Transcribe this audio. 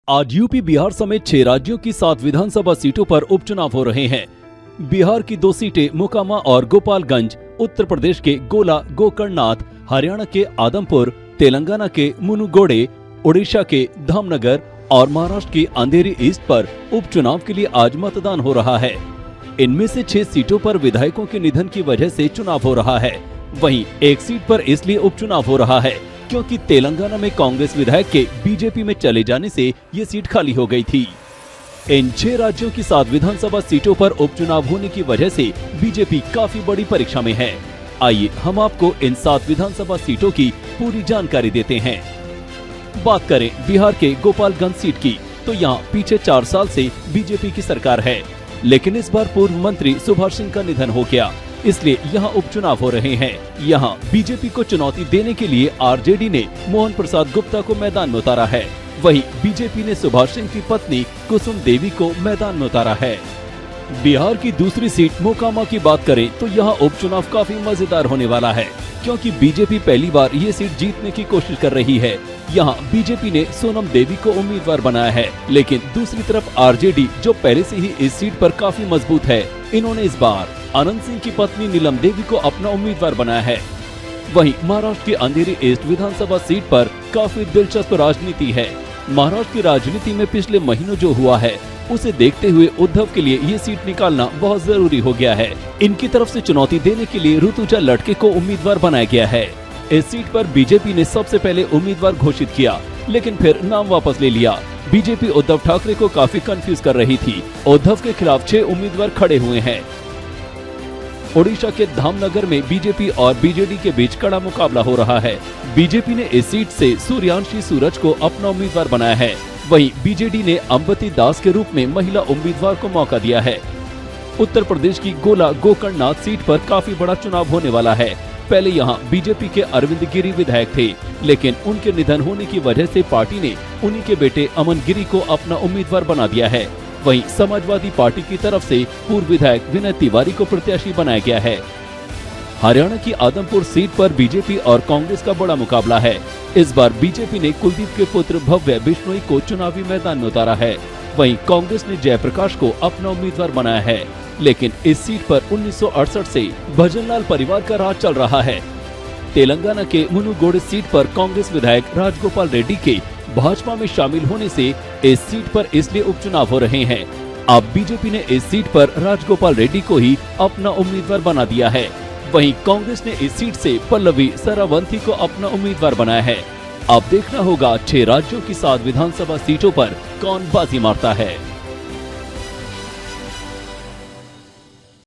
आज यूपी बिहार समेत 6 राज्यों की 7 विधानसभा सीटों पर उपचुनाव हो रहे हैं। बिहार की 2 सीटें मोकामा और गोपालगंज, उत्तर प्रदेश के गोला गोकर्णनाथ, हरियाणा के आदमपुर, तेलंगाना के मुनुगोडे, उड़ीसा के धामनगर और महाराष्ट्र की अंधेरी ईस्ट पर उपचुनाव के लिए आज मतदान हो रहा है। इनमें से 6 सीटों पर विधायकों के निधन की वजह से चुनाव हो रहा है। वहीं एक सीट पर इसलिए उपचुनाव हो रहा है क्योंकि तेलंगाना में कांग्रेस विधायक के बीजेपी में चले जाने से ये सीट खाली हो गई थी। इन 6 राज्यों की 7 विधानसभा सीटों पर उपचुनाव होने की वजह से बीजेपी काफी बड़ी परीक्षा में है। आइए हम आपको इन 7 विधानसभा सीटों की पूरी जानकारी देते हैं। बात करें बिहार के गोपालगंज सीट की, तो यहाँ पीछे 4 साल से बीजेपी की सरकार है, लेकिन इस बार पूर्व मंत्री सुभाष सिंह का निधन हो गया, इसलिए यहाँ उपचुनाव हो रहे हैं। यहाँ बीजेपी को चुनौती देने के लिए आरजेडी ने मोहन प्रसाद गुप्ता को मैदान में उतारा है। वहीं बीजेपी ने सुभाष सिंह की पत्नी कुसुम देवी को मैदान में उतारा है। बिहार की दूसरी सीट मोकामा की बात करें तो यहाँ उपचुनाव काफी मजेदार होने वाला है, क्योंकि बीजेपी पहली बार ये सीट जीतने की कोशिश कर रही है। यहाँ बीजेपी ने सोनम देवी को उम्मीदवार बनाया है, लेकिन दूसरी तरफ आरजेडी, जो पहले से ही इस सीट पर काफी मजबूत है, इन्होंने इस बार अनंत सिंह की पत्नी नीलम देवी को अपना उम्मीदवार बनाया है। वहीं महाराष्ट्र की अंधेरी ईस्ट विधानसभा सीट पर काफी दिलचस्प राजनीति है। महाराष्ट्र की राजनीति में पिछले महीनों जो हुआ है, उसे देखते हुए उद्धव के लिए ये सीट निकालना बहुत जरूरी हो गया है। इनकी तरफ से चुनौती देने के लिए ऋतुजा लड़के को उम्मीदवार बनाया गया है। इस सीट पर बीजेपी ने सबसे पहले उम्मीदवार घोषित किया, लेकिन फिर नाम वापस ले लिया। बीजेपी उद्धव ठाकरे को काफी कंफ्यूज कर रही थी। उद्धव के खिलाफ 6 उम्मीदवार खड़े हुए हैं। ओडिशा के धामनगर में बीजेपी और बीजेडी के बीच कड़ा मुकाबला हो रहा है। बीजेपी ने इस सीट से सूर्यांशी सूरज को अपना उम्मीदवार बनाया है। वहीं बीजेडी ने अंबती दास के रूप में महिला उम्मीदवार को मौका दिया है। उत्तर प्रदेश की गोला गोकर्णनाथ सीट पर काफी बड़ा चुनाव होने वाला है। पहले यहां बीजेपी के अरविंद गिरी विधायक थे, लेकिन उनके निधन होने की वजह से पार्टी ने उन्हीं के बेटे अमन गिरी को अपना उम्मीदवार बना दिया है। वहीं समाजवादी पार्टी की तरफ से पूर्व विधायक विनय तिवारी को प्रत्याशी बनाया गया है। हरियाणा की आदमपुर सीट पर बीजेपी और कांग्रेस का बड़ा मुकाबला है। इस बार बीजेपी ने कुलदीप के पुत्र भव्य बिश्नोई को चुनावी मैदान में उतारा है। वहीं कांग्रेस ने जयप्रकाश को अपना उम्मीदवार बनाया है, लेकिन इस सीट पर 1968 से भजनलाल परिवार का राज चल रहा है। तेलंगाना के मुनुगोडे सीट पर कांग्रेस विधायक राजगोपाल रेड्डी के भाजपा में शामिल होने से इस सीट पर इसलिए उपचुनाव हो रहे हैं। अब बीजेपी ने इस सीट पर राजगोपाल रेड्डी को ही अपना उम्मीदवार बना दिया है। वहीं कांग्रेस ने इस सीट से पल्लवी सरावंती को अपना उम्मीदवार बनाया है। अब देखना होगा 6 राज्यों की 7 विधानसभा सीटों पर कौन बाजी मारता है।